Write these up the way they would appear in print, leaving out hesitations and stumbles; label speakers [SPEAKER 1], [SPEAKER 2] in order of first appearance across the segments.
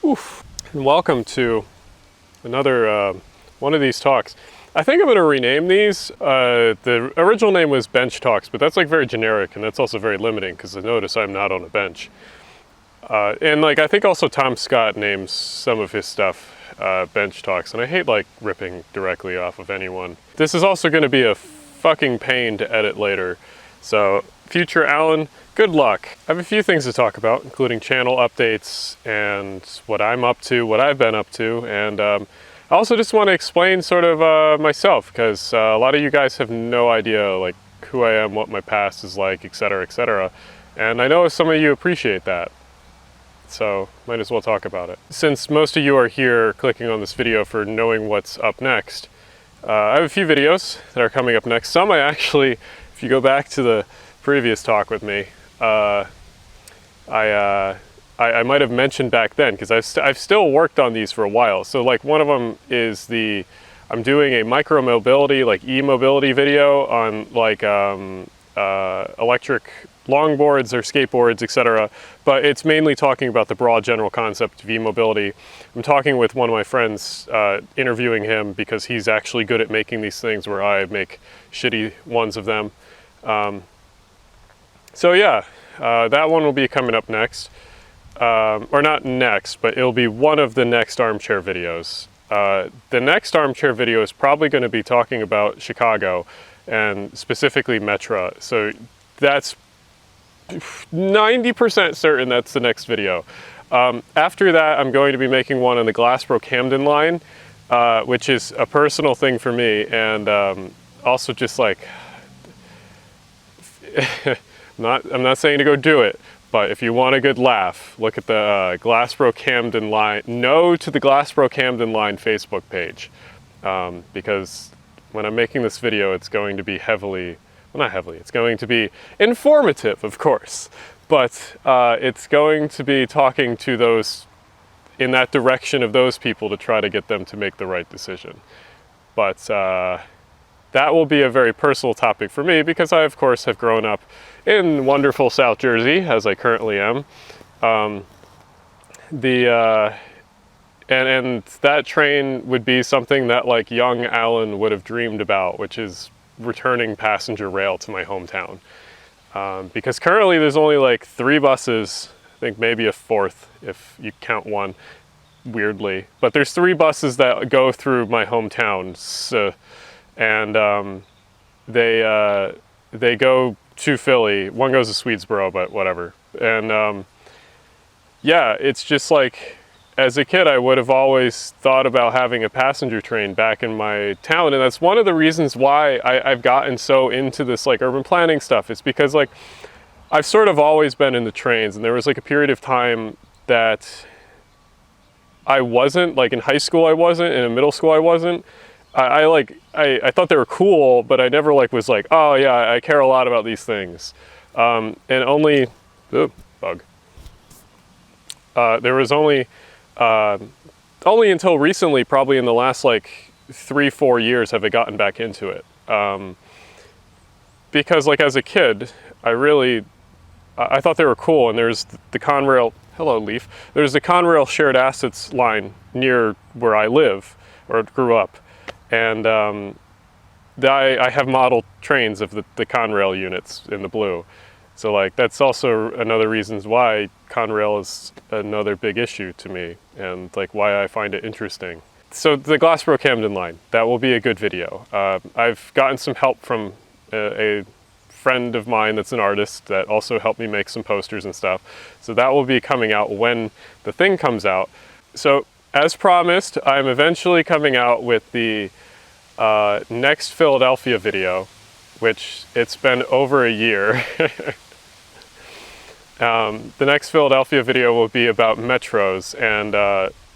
[SPEAKER 1] Oof. And welcome to another one of these talks. I think I'm going to rename these. The original name was Bench Talks, but that's like very generic, and that's also very limiting because notice I'm not on a bench. And like I think also Tom Scott names some of his stuff Bench Talks, and I hate like ripping directly off of anyone. This is also going to be a fucking pain to edit later, so future Alan, good luck. I have a few things to talk about, including channel updates and what I'm up to, what I've been up to, and I also just want to explain sort of myself, because a lot of you guys have no idea like who I am, what my past is like, etc., and I know some of you appreciate that, so might as well talk about it. Since most of you are here clicking on this video for knowing what's up next, I have a few videos that are coming up next. Some I actually, if you go back to the previous talk with me, I might have mentioned back then, because I've still worked on these for a while. So like one of them is I'm doing a micro mobility, like e-mobility video on like electric longboards or skateboards, etc. But it's mainly talking about the broad general concept of e-mobility. I'm talking with one of my friends, interviewing him because he's actually good at making these things where I make shitty ones of them. So yeah, that one will be coming up next. Or not next, but it'll be one of the next armchair videos. The next armchair video is probably going to be talking about Chicago, and specifically Metro. So that's 90% certain that's the next video. After that, I'm going to be making one on the Glassboro-Camden line, which is a personal thing for me, and also just like, I'm not saying to go do it, but if you want a good laugh, look at the Glassboro-Camden line. No to the Glassboro-Camden line Facebook page, because when I'm making this video, it's going to be it's going to be informative, of course, but it's going to be talking to those in that direction of those people to try to get them to make the right decision. But that will be a very personal topic for me, because I, of course, have grown up in wonderful South Jersey, as I currently am. And that train would be something that like young Alan would have dreamed about, which is returning passenger rail to my hometown. Because currently there's only like 3 buses, I think maybe a 4th if you count one, weirdly. But there's 3 buses that go through my hometown, so, and they go to Philly. One goes to Swedesboro, but whatever. And yeah, it's just like, as a kid, I would have always thought about having a passenger train back in my town, and that's one of the reasons why I've gotten so into this like urban planning stuff. It's because like I've sort of always been into trains, and there was like a period of time that I wasn't, like in high school I wasn't, and in middle school I wasn't. I thought they were cool, but I never like was like, oh yeah, I care a lot about these things. And only, bug. There was only until recently, probably in the last like 3-4 years, have I gotten back into it. Because like as a kid, I thought they were cool, and there's the Conrail, hello Leaf, there's the Conrail shared assets line near where I live, or grew up. And I have model trains of the Conrail units in the blue. So like that's also another reasons why Conrail is another big issue to me, and like why I find it interesting. So the Glassboro-Camden line, that will be a good video. I've gotten some help from a friend of mine that's an artist that also helped me make some posters and stuff. So that will be coming out when the thing comes out. So as promised, I'm eventually coming out with the next Philadelphia video, which it's been over a year. The next Philadelphia video will be about metros, and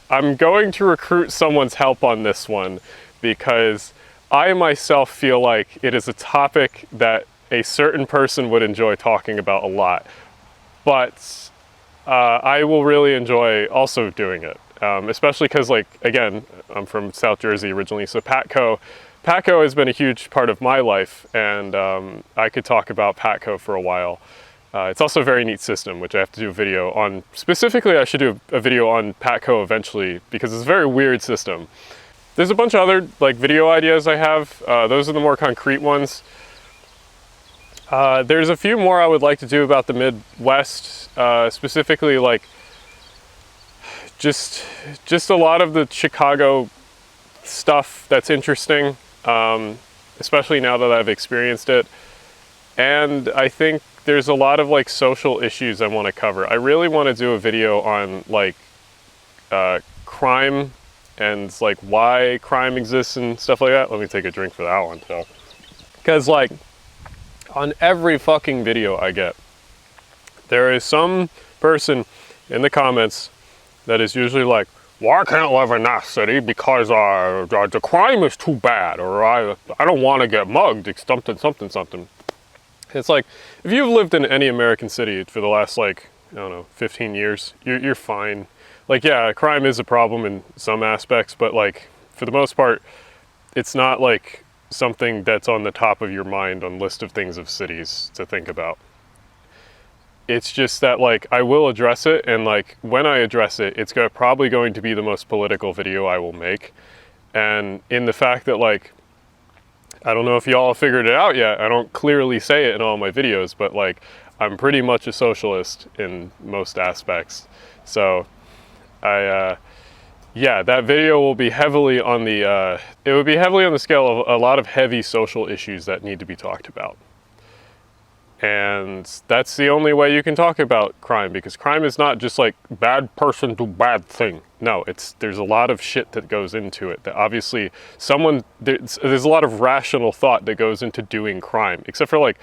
[SPEAKER 1] I'm going to recruit someone's help on this one, because I myself feel like it is a topic that a certain person would enjoy talking about a lot, but I will really enjoy also doing it. Especially because, like, again, I'm from South Jersey originally, so Patco has been a huge part of my life, and I could talk about Patco for a while. It's also a very neat system, which I have to do a video on. Specifically, I should do a video on Patco eventually, because it's a very weird system. There's a bunch of other like video ideas I have. Those are the more concrete ones. There's a few more I would like to do about the Midwest, specifically like just a lot of the Chicago stuff that's interesting, especially now that I've experienced it. And I think there's a lot of like social issues I want to cover. I really want to do a video on like crime and like why crime exists and stuff like that. Let me take a drink for that one too. Because like on every fucking video I get, there is some person in the comments that is usually like, well, I can't live in that city because the crime is too bad, or I don't want to get mugged, something. It's like, if you've lived in any American city for the last, like, I don't know, 15 years, you're fine. Like, yeah, crime is a problem in some aspects, but, like, for the most part, it's not, like, something that's on the top of your mind on list of things of cities to think about. It's just that, like, I will address it, and, like, when I address it, it's probably going to be the most political video I will make. And in the fact that, like, I don't know if y'all have figured it out yet. I don't clearly say it in all my videos, but like I'm pretty much a socialist in most aspects. So yeah, that video will be heavily on the, it would be heavily on the scale of a lot of heavy social issues that need to be talked about. And that's the only way you can talk about crime, because crime is not just like bad person do bad thing. No, there's a lot of shit that goes into it. That obviously there's a lot of rational thought that goes into doing crime, except for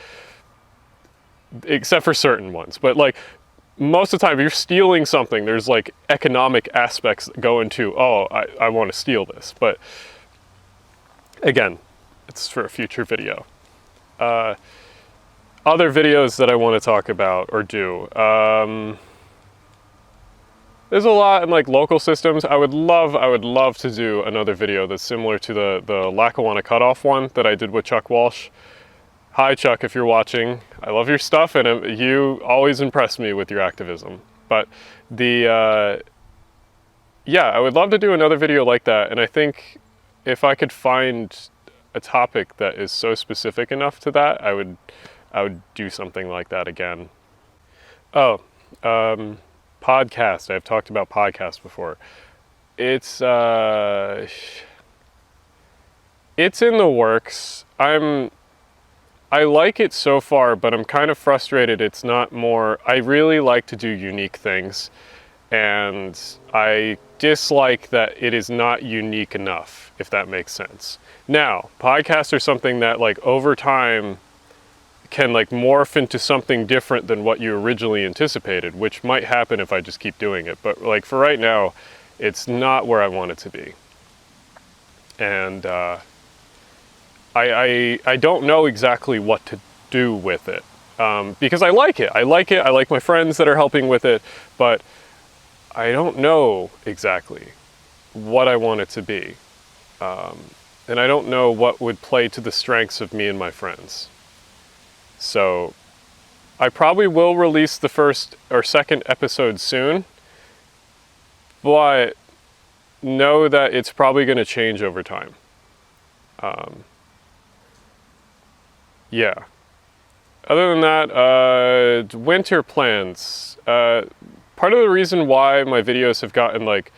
[SPEAKER 1] certain ones. But like most of the time, if you're stealing something, there's like economic aspects that go into, oh, I want to steal this. But again, it's for a future video. Other videos that I want to talk about or do. There's a lot in like local systems. I would love to do another video that's similar to the Lackawanna cutoff one that I did with Chuck Walsh. Hi Chuck, if you're watching. I love your stuff, and you always impress me with your activism. But yeah, I would love to do another video like that, and I think if I could find a topic that is so specific enough to that, I would do something like that again. Oh, podcast. I've talked about podcasts before. It's in the works. I like it so far, but I'm kind of frustrated it's not more. I really like to do unique things, and I dislike that it is not unique enough, if that makes sense. Now, podcasts are something that like over time can like morph into something different than what you originally anticipated, which might happen if I just keep doing it. But like for right now, it's not where I want it to be. And I don't know exactly what to do with it, because I like it. I like my friends that are helping with it, but I don't know exactly what I want it to be. And I don't know what would play to the strengths of me and my friends. So I probably will release the first or second episode soon, but know that it's probably going to change over time. Yeah. Other than that, winter plans. Part of the reason why my videos have gotten like,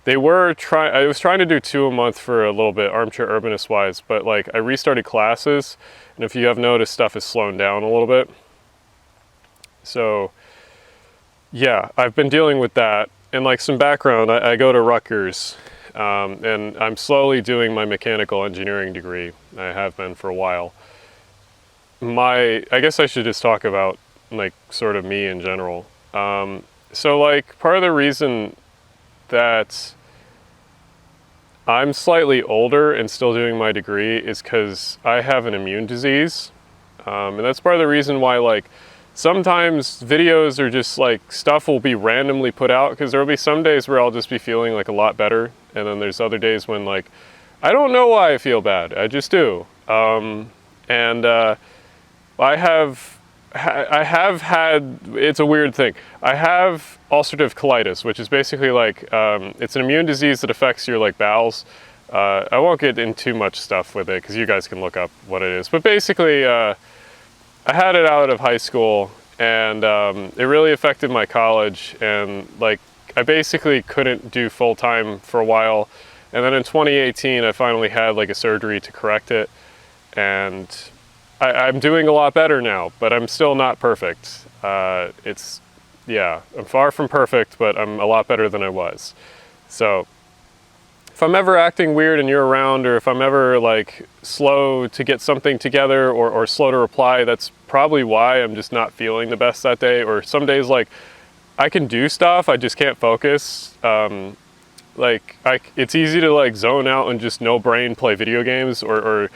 [SPEAKER 1] I was trying to do 2 a month for a little bit, armchair urbanist wise, but like I restarted classes, and if you have noticed, stuff is slowing down a little bit. So yeah, I've been dealing with that. And like some background, I go to Rutgers, and I'm slowly doing my mechanical engineering degree. I have been for a while. I guess I should just talk about like sort of me in general. So like part of the reason that I'm slightly older and still doing my degree is because I have an immune disease. And that's part of the reason why like sometimes videos are just like stuff will be randomly put out, because there will be some days where I'll just be feeling like a lot better. And then there's other days when like, I don't know why I feel bad. I just do. I I have had, it's a weird thing. I have ulcerative colitis, which is basically like, it's an immune disease that affects your like bowels. I won't get into too much stuff with it because you guys can look up what it is. But basically, I had it out of high school, and it really affected my college, and like I basically couldn't do full time for a while. And then in 2018, I finally had like a surgery to correct it, and I'm doing a lot better now, but I'm still not perfect. Yeah, I'm far from perfect, but I'm a lot better than I was. So if I'm ever acting weird and you're around, or if I'm ever like slow to get something together or slow to reply, that's probably why I'm just not feeling the best that day. Or some days like I can do stuff, I just can't focus. It's easy to like zone out and just no brain play video games, or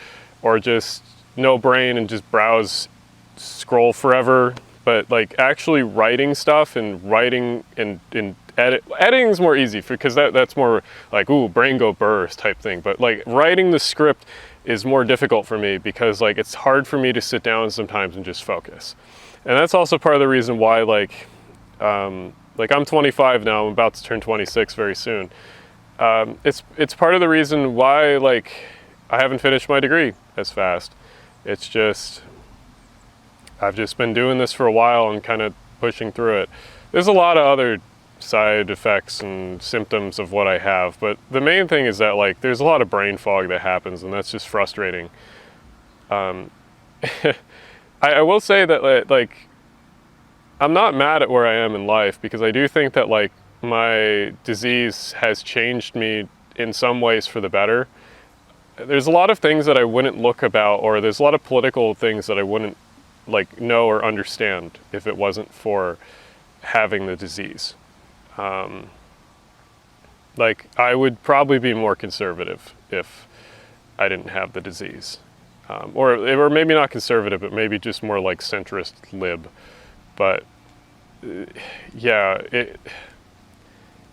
[SPEAKER 1] just no brain and just browse, scroll forever. But like actually writing stuff and writing and editing is more easy because that's more like, ooh, brain go burst type thing. But like writing the script is more difficult for me because like it's hard for me to sit down sometimes and just focus. And that's also part of the reason why like I'm 25 now, I'm about to turn 26 very soon. It's part of the reason why like I haven't finished my degree as fast. It's just, I've just been doing this for a while and kind of pushing through it. There's a lot of other side effects and symptoms of what I have, but the main thing is that like there's a lot of brain fog that happens, and that's just frustrating. I will say that like I'm not mad at where I am in life, because I do think that like my disease has changed me in some ways for the better. There's a lot of things that I wouldn't look about, or there's a lot of political things that I wouldn't like know or understand if it wasn't for having the disease. Like I would probably be more conservative if I didn't have the disease, or maybe not conservative, but maybe just more like centrist lib. But yeah,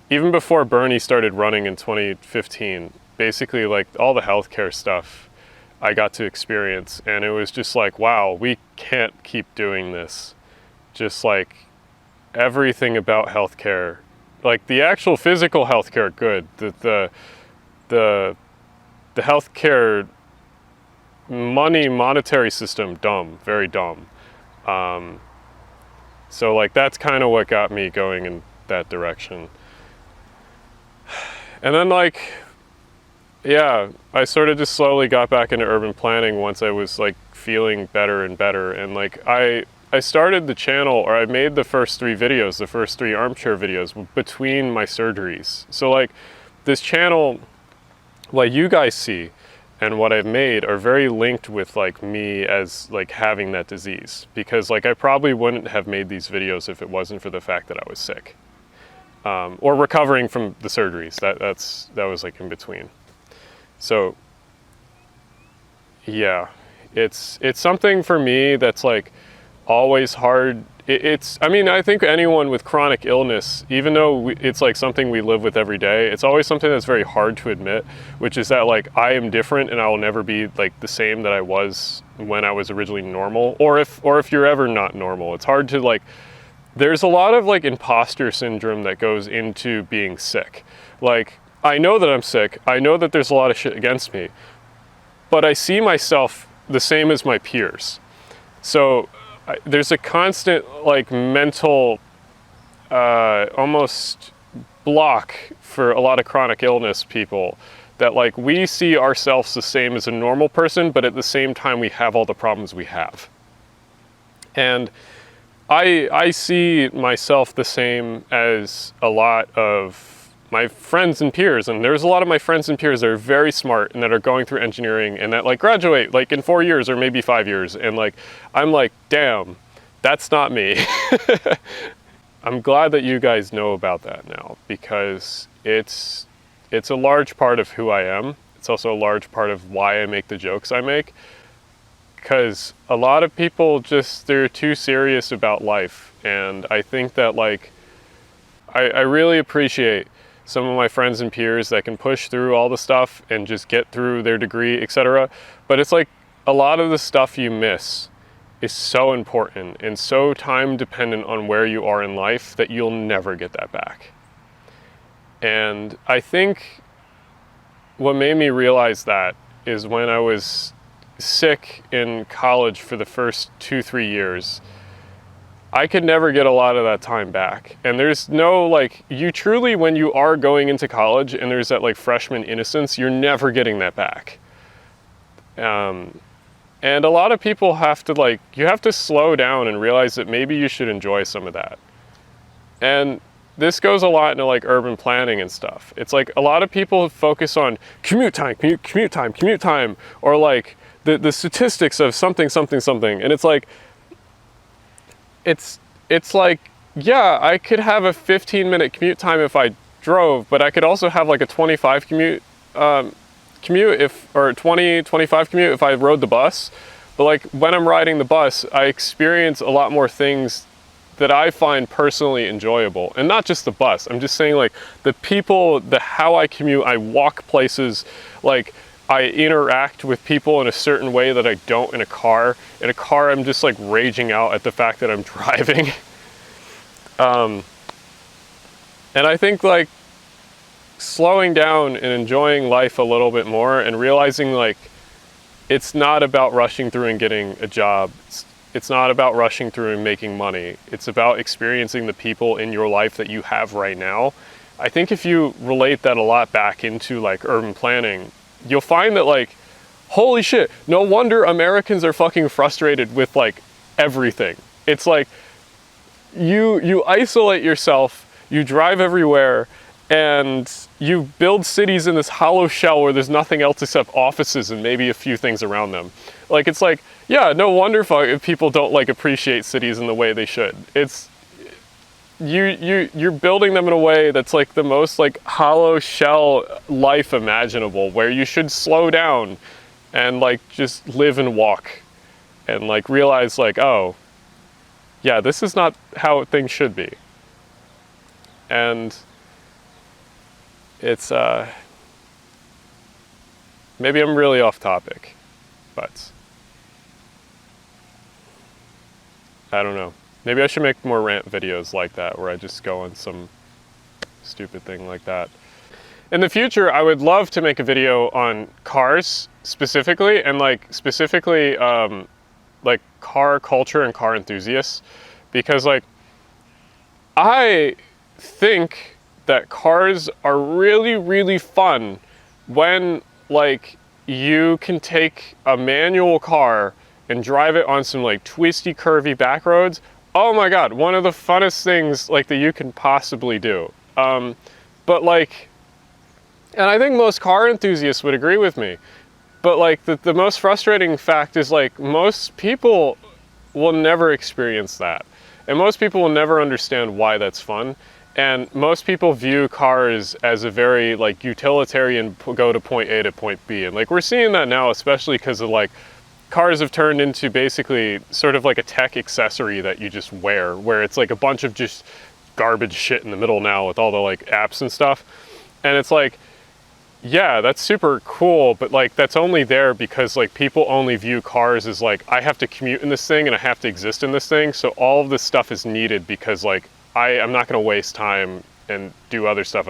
[SPEAKER 1] even before Bernie started running in 2015, basically like all the healthcare stuff I got to experience, and it was just like, wow, we can't keep doing this. Just like everything about healthcare, like the actual physical healthcare, good. The healthcare monetary system, dumb, very dumb. So like that's kind of what got me going in that direction. And then like, yeah, I sort of just slowly got back into urban planning once I was like feeling better and better. And like I started the channel, or I made the first 3 videos, the first 3 armchair videos between my surgeries. So like this channel, what you guys see and what I've made are very linked with like me as like having that disease, because like I probably wouldn't have made these videos if it wasn't for the fact that I was sick, or recovering from the surgeries. That was like in between. So yeah, it's something for me that's like always hard. I mean, I think anyone with chronic illness, even though it's like something we live with every day, it's always something that's very hard to admit, which is that like I am different and I will never be like the same that I was when I was originally normal, or if you're ever not normal. It's hard to like, there's a lot of like imposter syndrome that goes into being sick. Like, I know that I'm sick, I know that there's a lot of shit against me, but I see myself the same as my peers. So there's a constant like mental almost block for a lot of chronic illness people, that like we see ourselves the same as a normal person, but at the same time we have all the problems we have. And I see myself the same as a lot of my friends and peers, and there's a lot of my friends and peers that are very smart and that are going through engineering and that like graduate like in 4 years or maybe 5 years, and like I'm like, damn, that's not me. I'm glad that you guys know about that now, because it's a large part of who I am. It's also a large part of why I make the jokes I make, because a lot of people just, they're too serious about life. And I think that like I really appreciate some of my friends and peers that can push through all the stuff and just get through their degree, etc. But it's like a lot of the stuff you miss is so important and so time dependent on where you are in life that you'll never get that back. And I think what made me realize that is when I was sick in college for the first 2-3 years, I could never get a lot of that time back. And there's no, like, you truly, when you are going into college and there's that like freshman innocence, you're never getting that back. And a lot of people have to, like, you have to slow down and realize that maybe you should enjoy some of that. And this goes a lot into like urban planning and stuff. It's like a lot of people focus on commute time, or like the statistics of something. And it's like, it's like, yeah, I could have a 15-minute commute time if I drove, but I could also have like a 25 commute if, or 20-25 commute if I rode the bus. But like when I'm riding the bus, I experience a lot more things that I find personally enjoyable. And not just the bus, I'm just saying like the people, how I commute, I walk places, like I interact with people in a certain way that I don't in a car. In a car, I'm just like raging out at the fact that I'm driving. And I think like slowing down and enjoying life a little bit more and realizing like it's not about rushing through and getting a job. It's not about rushing through and making money. It's about experiencing the people in your life that you have right now. I think if you relate that a lot back into like urban planning, you'll find that like, holy shit, no wonder Americans are fucking frustrated with like everything. It's like you isolate yourself, you drive everywhere, and you build cities in this hollow shell where there's nothing else except offices and maybe a few things around them. Like, it's like, yeah, no wonder if people don't like appreciate cities in the way they should. It's, you're building them in a way that's like the most like hollow shell life imaginable, where you should slow down and like just live and walk and like realize like, oh yeah, this is not how things should be. And it's maybe I'm really off topic, but I don't know. Maybe I should make more rant videos like that, where I just go on some stupid thing like that. In the future, I would love to make a video on cars specifically, and like specifically like car culture and car enthusiasts, because like I think that cars are really, really fun when like you can take a manual car and drive it on some like twisty, curvy back roads. Oh my God, one of the funnest things like that you can possibly do. But like, and I think most car enthusiasts would agree with me, but like the most frustrating fact is like most people will never experience that. And most people will never understand why that's fun. And most people view cars as a very like utilitarian, go to point A to point B. And like we're seeing that now, especially because of like cars have turned into basically sort of like a tech accessory that you just wear, where it's like a bunch of just garbage shit in the middle now with all the like apps and stuff. And it's like, yeah, that's super cool, but like that's only there because like people only view cars as like, I have to commute in this thing and I have to exist in this thing. So all of this stuff is needed because like I'm not going to waste time and do other stuff,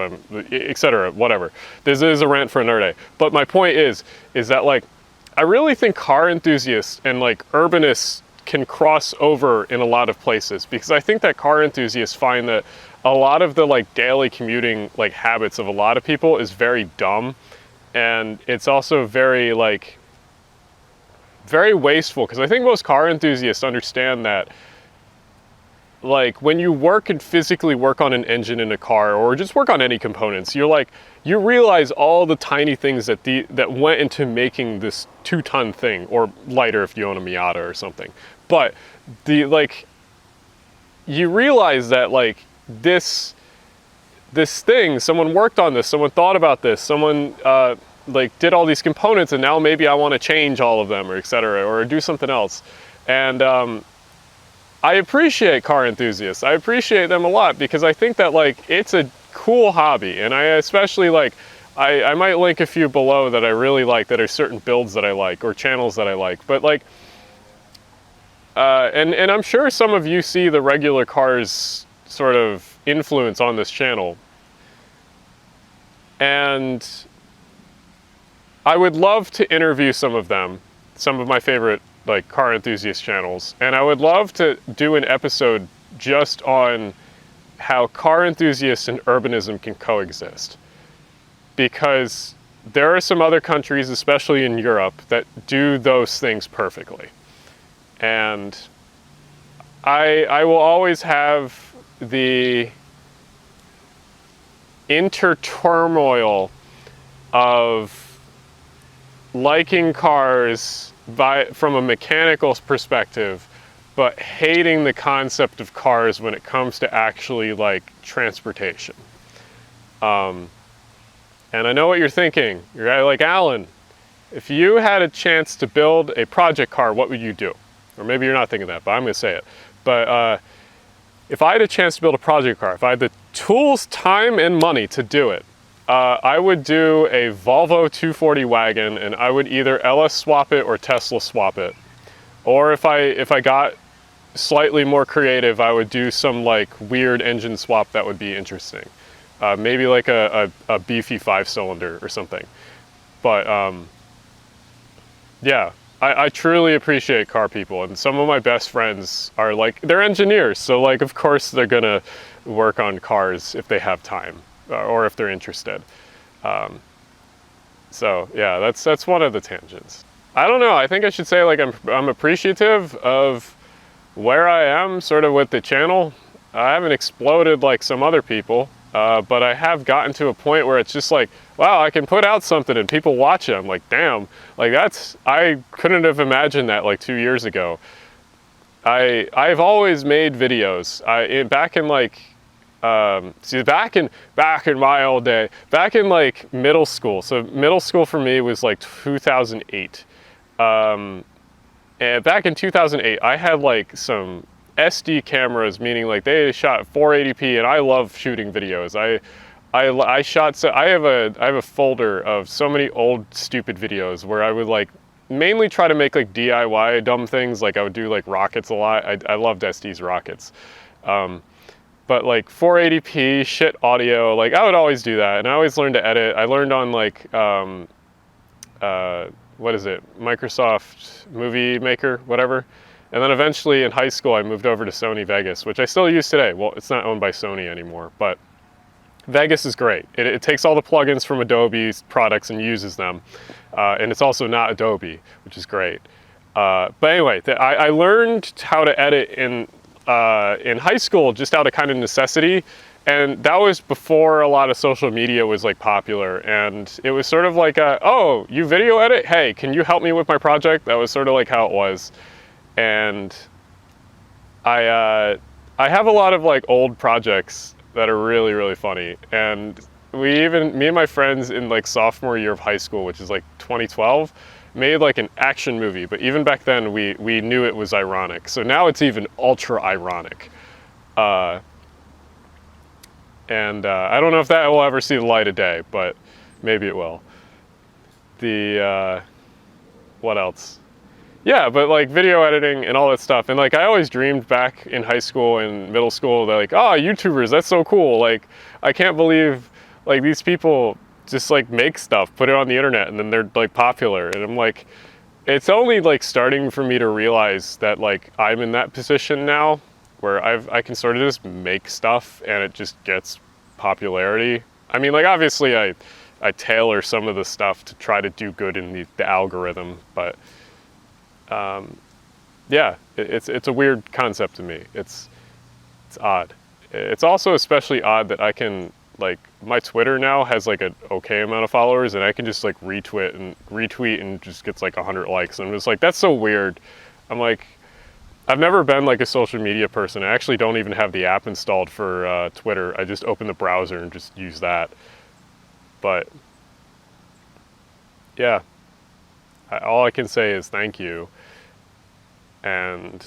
[SPEAKER 1] etc. Whatever. This is a rant for another day. But my point is that like, I really think car enthusiasts and like urbanists can cross over in a lot of places, because I think that car enthusiasts find that a lot of the like daily commuting like habits of a lot of people is very dumb, and it's also very like very wasteful, because I think most car enthusiasts understand that like when you work and physically work on an engine in a car, or just work on any components, you're like, you realize all the tiny things that went into making this 2-ton thing, or lighter if you own a Miata or something. But you realize that like this thing, someone worked on this, someone thought about this, someone like did all these components, and now maybe I want to change all of them, or etc., or do something else. And I appreciate car enthusiasts. I appreciate them a lot, because I think that like it's a cool hobby, and I especially like, I might link a few below that I really like, that are certain builds that I like, or channels that I like. But like, and I'm sure some of you see the regular cars sort of influence on this channel. And I would love to interview some of them, some of my favorite like car enthusiast channels. And I would love to do an episode just on how car enthusiasts and urbanism can coexist. Because there are some other countries, especially in Europe, that do those things perfectly. And I will always have the interturmoil of liking cars from a mechanical perspective, but hating the concept of cars when it comes to actually like transportation. And I know what you're thinking. You're like, Alan, if you had a chance to build a project car, what would you do? Or maybe you're not thinking that, but I'm gonna say it. But if I had a chance to build a project car, if I had the tools, time, and money to do it, I would do a Volvo 240 wagon, and I would either LS swap it or Tesla swap it. Or if I got slightly more creative, I would do some like weird engine swap that would be interesting. Maybe like a beefy 5-cylinder or something. But yeah, I truly appreciate car people, and some of my best friends are like, they're engineers, so like of course they're gonna work on cars if they have time or if they're interested. So yeah, that's one of the tangents. I don't know, I think I should say like I'm appreciative of where I am sort of with the channel. I haven't exploded like some other people, but I have gotten to a point where it's just like, wow, I can put out something and people watch it. I'm like, damn, like I couldn't have imagined that like 2 years ago. I've always made videos. Back in like, back in my old day, back in like middle school. So middle school for me was like 2008. And back in 2008, I had like some SD cameras, meaning like they shot 480p, and I love shooting videos. I shot, so I have a folder of so many old stupid videos where I would like mainly try to make like DIY dumb things. Like I would do like rockets a lot. I loved SD's rockets. But like 480p shit audio, like I would always do that, and I always learned to edit. I learned on like what is it, Microsoft Movie Maker, whatever. And then eventually in high school I moved over to Sony Vegas, which I still use today. Well, it's not owned by Sony anymore, but Vegas is great. It takes all the plugins from Adobe's products and uses them. And it's also not Adobe, which is great. But anyway, I learned how to edit in high school just out of kind of necessity. And that was before a lot of social media was like popular. And it was sort of like, oh, you video edit? Hey, can you help me with my project? That was sort of like how it was. And I have a lot of like old projects that are really, really funny. And me and my friends in like sophomore year of high school, which is like 2012, made like an action movie. But even back then we knew it was ironic. So now it's even ultra ironic. And I don't know if that will ever see the light of day, but maybe it will. What else? Yeah, but like video editing and all that stuff. And like I always dreamed back in high school and middle school, they're like, oh, YouTubers, that's so cool. Like I can't believe like these people just like make stuff, put it on the internet, and then they're like popular. And I'm like, it's only like starting for me to realize that like I'm in that position now where I can sort of just make stuff and it just gets popularity. I mean, like obviously I tailor some of the stuff to try to do good in the algorithm, but yeah, it's a weird concept to me. It's odd. It's also especially odd that I can like, my Twitter now has like an okay amount of followers, and I can just like retweet and just gets like 100 likes. I'm just like, that's so weird. I'm like, I've never been like a social media person. I actually don't even have the app installed for Twitter. I just open the browser and just use that. But yeah, all I can say is thank you. And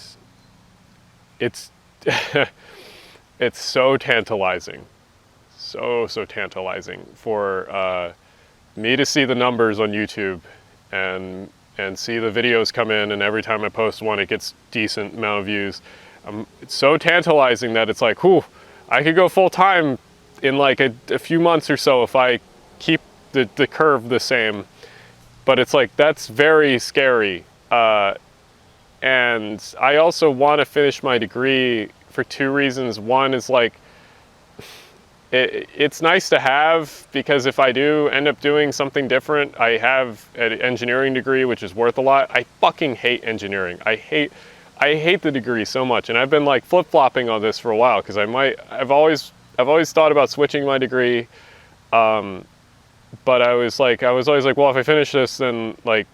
[SPEAKER 1] it's it's so tantalizing, so tantalizing for me to see the numbers on YouTube and and see the videos come in, and every time I post one, it gets decent amount of views. It's so tantalizing that it's like, whew, I could go full time in like a few months or so if I keep the curve the same. But it's like, that's very scary. And I also want to finish my degree for two reasons. One is like, it's nice to have, because if I do end up doing something different, I have an engineering degree, which is worth a lot. I fucking hate engineering. I hate the degree so much, and I've been like flip-flopping on this for a while, because I've always thought about switching my degree, but I was always like, well, if I finish this, then like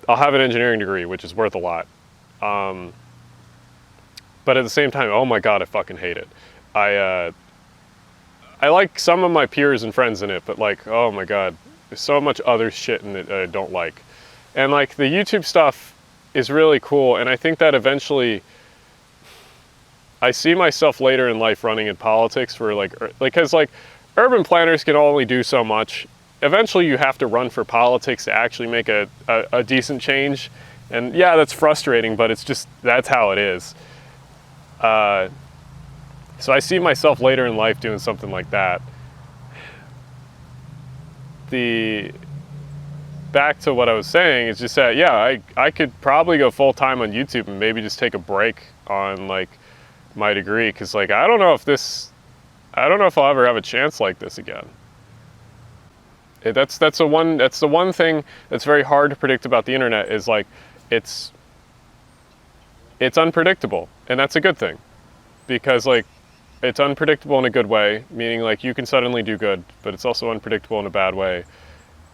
[SPEAKER 1] I'll have an engineering degree, which is worth a lot. But at the same time, oh my god, I fucking hate it. I like some of my peers and friends in it, but like, oh my god, there's so much other shit in it that I don't like. And like the YouTube stuff is really cool, and I think that eventually I see myself later in life running in politics for because like urban planners can only do so much. Eventually you have to run for politics to actually make a decent change. And yeah, that's frustrating, but it's just, that's how it is. So I see myself later in life doing something like that. Back to what I was saying is just that, yeah, I could probably go full time on YouTube and maybe just take a break on like my degree, because like I don't know if I'll ever have a chance like this again. That's the one thing that's very hard to predict about the internet, is like it's unpredictable, and that's a good thing, because like it's unpredictable in a good way, meaning like you can suddenly do good, but it's also unpredictable in a bad way,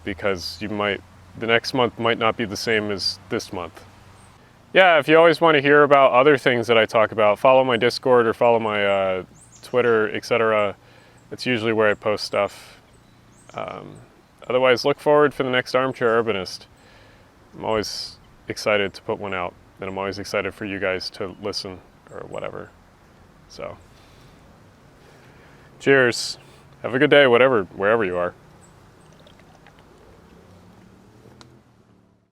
[SPEAKER 1] because the next month might not be the same as this month. Yeah, if you always want to hear about other things that I talk about, follow my Discord or follow my Twitter, etc. That's usually where I post stuff. Otherwise, look forward for the next Armchair Urbanist. I'm always excited to put one out, and I'm always excited for you guys to listen or whatever. So, cheers. Have a good day, wherever you are.